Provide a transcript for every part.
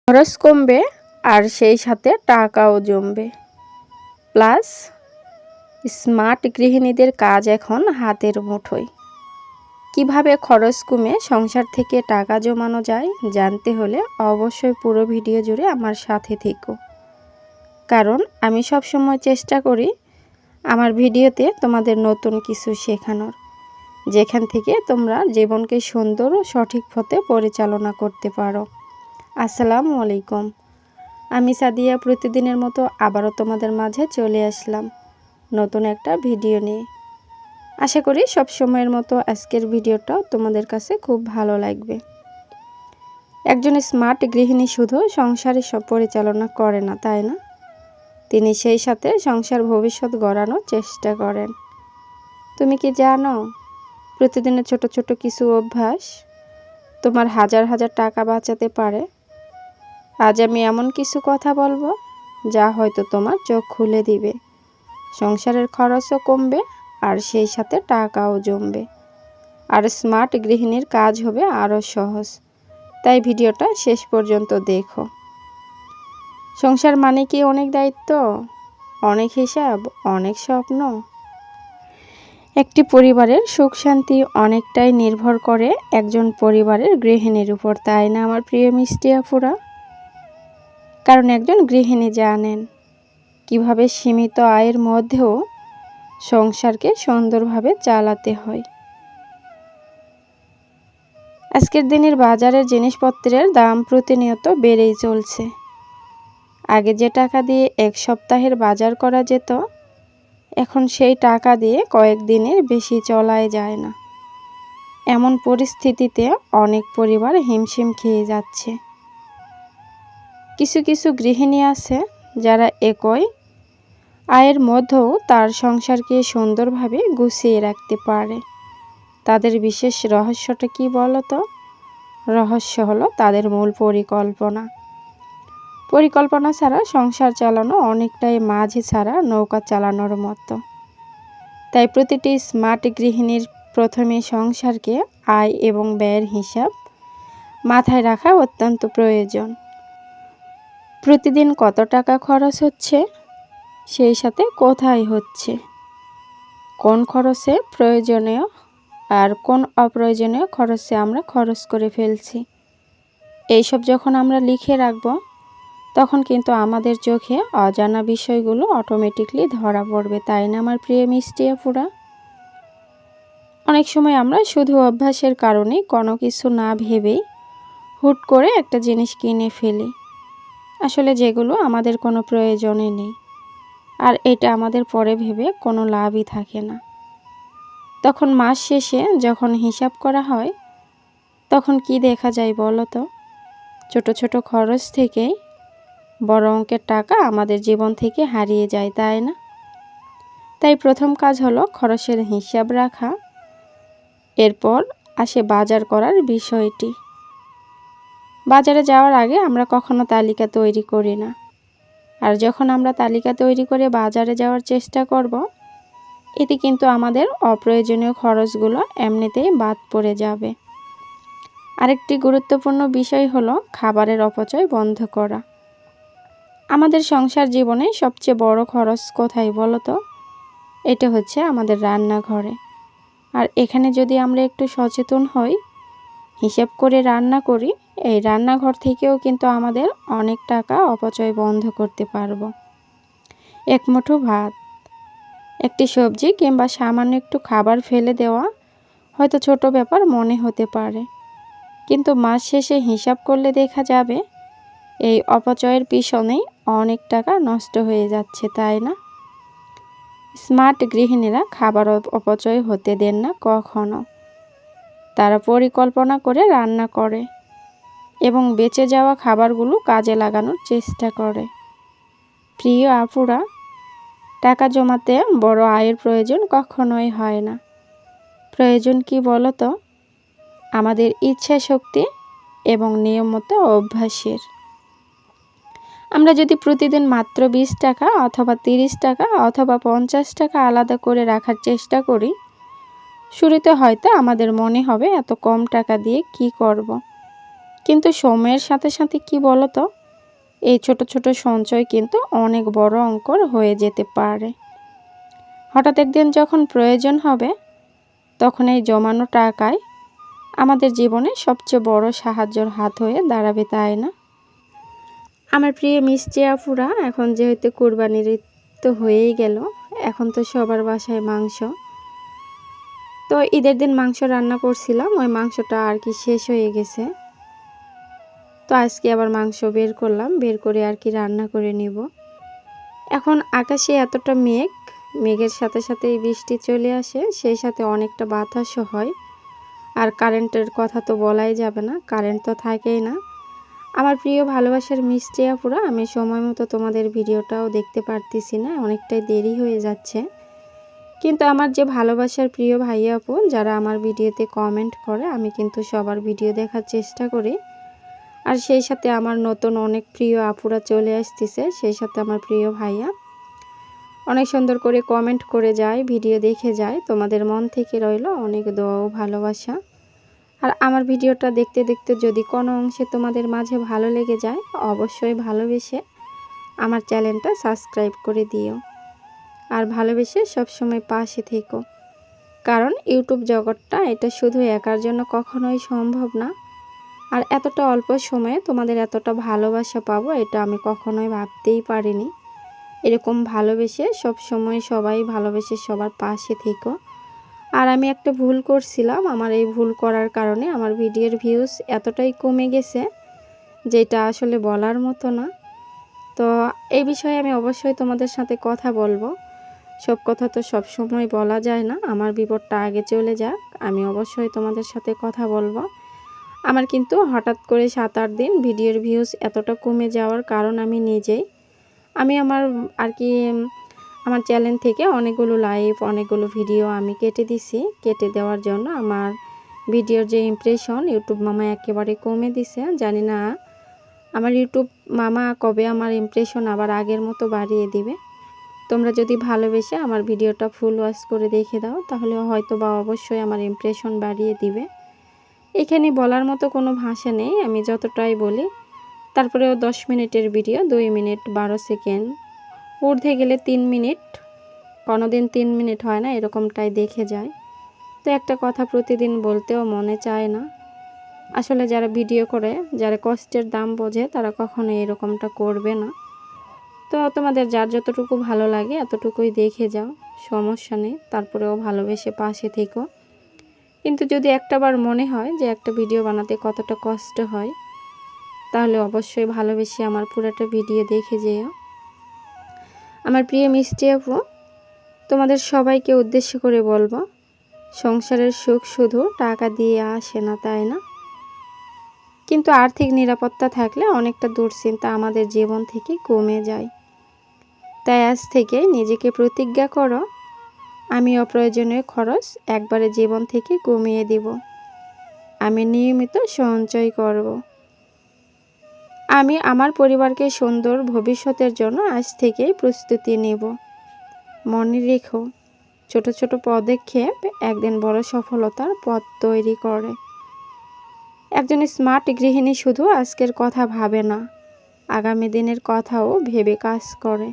খরচ কমবে আর সেই সাথে টাকাও জমবে। প্লাস স্মার্ট গৃহিণীদের কাজ এখন হাতের মুঠোয়। কিভাবে খরচ কমে সংসার থেকে টাকা জমানো যায় জানতে হলে অবশ্যই পুরো ভিডিও জুড়ে আমার সাথে থেকো। কারণ আমি সবসময় চেষ্টা করি আমার ভিডিওতে তোমাদের নতুন কিছু শেখানোর, যেখান থেকে তোমরা জীবনকে সুন্দর ও সঠিক পথে পরিচালনা করতে পারো। আসসালামু আলাইকুম, আমি সাদিয়া প্রতিদিনের মতো আবারও তোমাদের মাঝে চলে আসলাম নতুন একটা ভিডিও নিয়ে। আশা করি সব সময়ের মতো আজকের ভিডিওটাও তোমাদের কাছে খুব ভালো লাগবে। একজন স্মার্ট গৃহিণী শুধু সংসারের সব পরিচালনা করে না, তাই না? তিনি সেই সাথে সংসার ভবিষ্যৎ গড়ানোর চেষ্টা করেন। তুমি কি জানো, প্রতিদিনের ছোট ছোট কিছু অভ্যাস তোমার হাজার হাজার টাকা বাঁচাতে পারে? আজ আমি এমন কিছু কথা বলবো যা হয়তো তোমার চোখ খুলে দিবে। সংসারের খরচও কমবে আর সেই সাথে টাকাও জমবে, আর স্মার্ট গৃহিণীর কাজ হবে আরও সহজ। তাই ভিডিওটা শেষ পর্যন্ত দেখো। সংসার মানে কি অনেক দায়িত্ব, অনেক হিসাব, অনেক স্বপ্ন? একটি পরিবারের সুখ শান্তি অনেকটাই নির্ভর করে একজন পরিবারের গৃহিণীর উপর, তাই না আমার প্রিয় মিষ্টি আপুরা? কারণ একজন গৃহিণী জানেন কিভাবে সীমিত আয়ের মধ্যেও সংসারকে সুন্দরভাবে চালাতে হয়। আজকের দিনের বাজারের জিনিসপত্রের দাম প্রতিনিয়ত বেড়েই চলছে। আগে যে টাকা দিয়ে এক সপ্তাহের বাজার করা যেত, এখন সেই টাকা দিয়ে কয়েকদিনের বেশি চলাই যায় না। এমন পরিস্থিতিতে অনেক পরিবার হিমশিম খেয়ে যাচ্ছে। কিছু কিছু গৃহিণী আছে যারা একই আয়ের মধ্যেও তার সংসারকে সুন্দরভাবে গুছিয়ে রাখতে পারে। তাদের বিশেষ রহস্যটা কি বলো তো? রহস্য হলো তাদের মূল পরিকল্পনা ছাড়া সংসার চালানো অনেকটাই মাঝি ছাড়া নৌকা চালানোর মতো। তাই প্রতিটি স্মার্ট গৃহিণীর প্রথমে সংসারকে আয় এবং ব্যয়ের হিসাব মাথায় রাখা অত্যন্ত প্রয়োজন। প্রতিদিন কত টাকা খরচ হচ্ছে, সেই সাথে কোথায় হচ্ছে, কোন খরচে প্রয়োজনীয় আর কোন অপ্রয়োজনীয় খরচে আমরা খরচ করে ফেলছি, এইসব যখন আমরা লিখে রাখব, তখন কিন্তু আমাদের চোখে অজানা বিষয়গুলো অটোমেটিকলি ধরা পড়বে, তাই না আমার প্রিয় মিষ্টি আপুরা? অনেক সময় আমরা শুধু অভ্যাসের কারণে কোনো কিছু না ভেবেই হুট করে একটা জিনিস কিনে ফেলি, আসলে যেগুলো আমাদের কোনো প্রয়োজনই নেই। আর এটা আমাদের পরে ভেবে কোনো লাভই থাকে না। তখন মাস শেষে যখন হিসাব করা হয়, তখন কি দেখা যায় বলো তো? ছোট ছোট খরচ থেকেই বড় অঙ্কের টাকা আমাদের জীবন থেকে হারিয়ে যায়, তাই না? তাই প্রথম কাজ হলো খরচের হিসাব রাখা। এরপর আসে বাজার করার বিষয়টি। বাজারে যাওয়ার আগে আমরা কখনো তালিকা তৈরি করি না। আর যখন আমরা তালিকা তৈরি করে বাজারে যাওয়ার চেষ্টা করব, এতে কিন্তু আমাদের অপ্রয়োজনীয় খরচগুলো এমনিতেই বাদ পড়ে যাবে। আরেকটি গুরুত্বপূর্ণ বিষয় হলো খাবারের অপচয় বন্ধ করা। আমাদের সংসার জীবনে সবচেয়ে বড় খরচ কোথায় বলো তো? এটা হচ্ছে আমাদের রান্নাঘরে। আর এখানে যদি আমরা একটু সচেতন হই, হিসাব করে রান্না করি, এই রান্নাঘর থেকেও কিন্তু আমাদের অনেক টাকা অপচয় বন্ধ করতে পারবো। এক মুঠো ভাত, একটি সবজি কিংবা সামান্য একটু খাবার ফেলে দেওয়া হয়তো ছোট ব্যাপার মনে হতে পারে, কিন্তু মাস শেষে হিসাব করলে দেখা যাবে এই অপচয়ের পিছনেই অনেক টাকা নষ্ট হয়ে যাচ্ছে, তাই না? স্মার্ট গৃহিণীরা খাবার অপচয় হতে দেন না কখনো। তারা পরিকল্পনা করে রান্না করে এবং বেঁচে যাওয়া খাবারগুলো কাজে লাগানোর চেষ্টা করে। প্রিয় আপুরা, টাকা জমাতে বড় আয়ের প্রয়োজন কখনোই হয় না। প্রয়োজন কি বলো তো? আমাদের ইচ্ছা শক্তি এবং নিয়মিত অভ্যাসের। আমরা যদি প্রতিদিন মাত্র 20 টাকা অথবা 30 টাকা অথবা 50 টাকা আলাদা করে রাখার চেষ্টা করি, শুরুতে হয়তো আমাদের মনে হবে এত কম টাকা দিয়ে কি করব। কিন্তু সময়ের সাথে সাথে কি বলো তো, এই ছোট ছোট সঞ্চয় কিন্তু অনেক বড় অঙ্কের হয়ে যেতে পারে। হঠাৎ একদিন যখন প্রয়োজন হবে, তখন এই জমানো টাকায় আমাদের জীবনে সবচেয়ে বড় সাহায্যের হাত হয়ে দাঁড়াবে, তাই না? আমার প্রিয় মিষ্টি আপুরা, এখন যেহেতু কুরবানির ঈদ তো হয়েই গেল, এখন তো সবার বাসায় মাংস। তো ঈদের দিন মাংস রান্না করছিলাম, ওই মাংসটা আর কি শেষ হয়ে গেছে। তো আজকে আবার মাংস বের করলাম, বের করে আর কি রান্না করে নিব। এখন আকাশে এতটা মেঘ, মেঘের সাথে সাথেই বৃষ্টি চলে আসে, সেই সাথে অনেকটা বাতাসও হয়। আর কারেন্টের কথা তো বলাই যাবে না, কারেন্ট তো থাকেই না। আমার প্রিয় ভালোবাসার মিষ্টি আপুরা, আমি সময় মতো তোমাদের ভিডিওটাও দেখতে পারতেছি না, অনেকটাই দেরি হয়ে যাচ্ছে। কিন্তু আমার যে ভালোবাসার প্রিয় ভাইয়া আপু যারা আমার ভিডিওতে কমেন্ট করে, আমি কিন্তু সবার ভিডিও দেখার চেষ্টা করি। আর সেই সাথে আমার নতুন অনেক প্রিয় আপুরা চলে আসতেছে, সেই সাথে আমার প্রিয় ভাইয়া অনেক সুন্দর করে কমেন্ট করে যায়, ভিডিও দেখে যায়। তোমাদের মন থেকে রইল অনেক দোয়া ও ভালোবাসা। আর আমার ভিডিওটা দেখতে দেখতে যদি কোনো অংশে তোমাদের মাঝে ভালো লেগে যায়, অবশ্যই ভালোবেসে আমার চ্যানেলটা সাবস্ক্রাইব করে দিও। আর ভালোবেসে সবসময় পাশে থেকো, কারণ ইউটিউব জগৎটা এটা শুধু একার জন্য কখনোই সম্ভব না। আর এতটা অল্প সময়ে তোমাদের এতটা ভালোবাসা পাবো, এটা আমি কখনোই ভাবতেই পারিনি। এরকম ভালোবেসে সবসময় সবাই ভালোবেসে সবার পাশে থেকো। আর আমি একটা ভুল করছিলাম, আমার এই ভুল করার কারণে আমার ভিডিওর ভিউজ এতটাই কমে গেছে, যেটা আসলে বলার মতো না। তো এই বিষয়ে আমি অবশ্যই তোমাদের সাথে কথা বলবো। সব কথা তো সব সময় বলা যায় না, আমার বিপদটা আগে চলে যাক, আমি অবশ্যই তোমাদের সাথে কথা বলবো। আমার কিন্তু হঠাৎ করে 7-8 দিন ভিডিওর ভিউজ এতটা কমে যাওয়ার কারণ আমি নিজেই। আমি আমার আর কি আমার চ্যানেল থেকে অনেকগুলো লাইভ, অনেকগুলো ভিডিও আমি কেটে দিছি। কেটে দেওয়ার জন্য আমার ভিডিওর যে ইমপ্রেশন ইউটিউব মামা একেবারে কমে দিছে। জানি না আমার ইউটিউব মামা কবে আমার ইমপ্রেশন আবার আগের মতো বাড়িয়ে দিবে। তোমরা যদি ভালোবেসে আমার ভিডিওটা ফুল ওয়াচ করে দেখে দাও, তাহলে হয়তো বা অবশ্যই আমার ইমপ্রেশন বাড়িয়ে দিবে। এখানে বলার মতো কোনো ভাষা নেই, আমি যতটাই বলি। তারপরেও 10 মিনিটের ভিডিও 2 মিনিট 12 সেকেন্ড, ঊর্ধ্বে গেলে 3 মিনিট, কোনোদিন 3 মিনিট হয় না, এরকমটাই দেখে যায়। তো একটা কথা প্রতিদিন বলতেও মনে চায় না। আসলে যারা ভিডিও করে, যারা কষ্টের দাম বোঝে, তারা কখনো এরকমটা করবে না। তো তোমাদের যার যতটুকু ভালো লাগে এতটুকুই দেখে যাও, সমস্যা নেই। তারপরেও ভালোবেসে পাশে থেকো। কিন্তু যদি একটাবার মনে হয় যে একটা ভিডিও বানাতে কতটা কষ্ট হয়, তাহলে অবশ্যই ভালোবেসে আমার পুরোটা ভিডিও দেখে যেও। আমার প্রিয় মিষ্টি আপু, তোমাদের সবাইকে উদ্দেশ্য করে বলবো, সংসারের সুখ শুধু টাকা দিয়ে আসে না, তাই না? কিন্তু আর্থিক নিরাপত্তা থাকলে অনেকটা দুশ্চিন্তা আমাদের জীবন থেকে কমে যায়। তাই আজ থেকে নিজেকে প্রতিজ্ঞা করো, আমি অপ্রয়োজনীয় খরচ একবারে জীবন থেকে কমিয়ে দিব। আমি নিয়মিত সঞ্চয় করব। আমি আমার পরিবারকে সুন্দর ভবিষ্যতের জন্য আজ থেকেই প্রস্তুতি নেব। মনে রেখো, ছোট ছোট পদক্ষেপ একদিন বড় সফলতার পথ তৈরি করে। একজন স্মার্ট গৃহিণী শুধু আজকের কথা ভাবে না, আগামী দিনের কথাও ভেবে কাজ করে।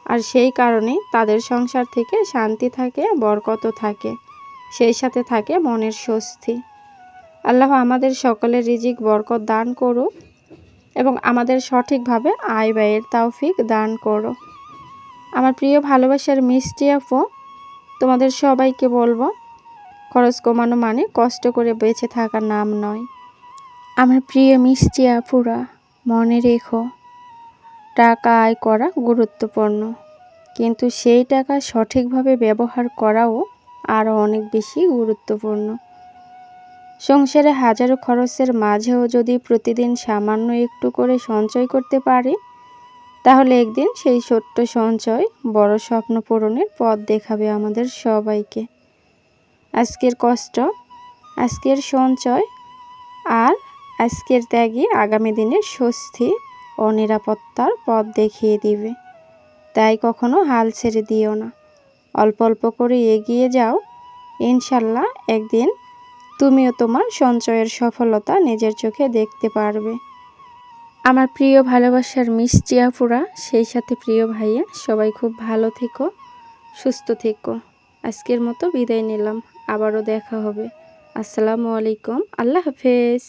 আর সেই কারণেই তাদের সংসার থেকে শান্তি থাকে, বরকত থাকে, সেই সাথে থাকে মনের স্বস্তি। আল্লাহ আমাদের সকলের রিজিক বরকত দান করুক এবং আমাদের সঠিকভাবে আয় ব্যয়ের তৌফিক দান করো। আমার প্রিয় ভালোবাসার মিষ্টি আপু, তোমাদের সবাইকে বলবো, খরচ কমানো মানে কষ্ট করে বেঁচে থাকার নাম নয়। আমার প্রিয় মিষ্টি আপুরা, মনে রেখো, টাকা আয় করা গুরুত্বপূর্ণ, কিন্তু সেই টাকা সঠিকভাবে ব্যবহার করাও আরও অনেক বেশি গুরুত্বপূর্ণ। সংসারে হাজারো খরচের মাঝেও যদি প্রতিদিন সামান্য একটু করে সঞ্চয় করতে পারি, তাহলে একদিন সেই ছোট্ট সঞ্চয় বড় স্বপ্ন পূরণের পথ দেখাবে আমাদের সবাইকে। আজকের কষ্ট, আজকের সঞ্চয় আর আজকের ত্যাগই আগামী দিনের স্বস্তি ও নিরাপত্তার পথ দেখিয়ে দিবে। তাই কখনো হাল ছেড়ে দিও না, অল্প অল্প করে এগিয়ে যাও। ইনশাল্লাহ একদিন তুমিও তোমার সঞ্চয়ের সফলতা নিজের চোখে দেখতে পারবে। আমার প্রিয় ভালোবাসার মিষ্টি আপুরা, সেই সাথে প্রিয় ভাইয়া, সবাই খুব ভালো থেকো, সুস্থ থেকো। আজকের মতো বিদায় নিলাম, আবারও দেখা হবে। আসসালামু আলাইকুম, আল্লাহ হাফেজ।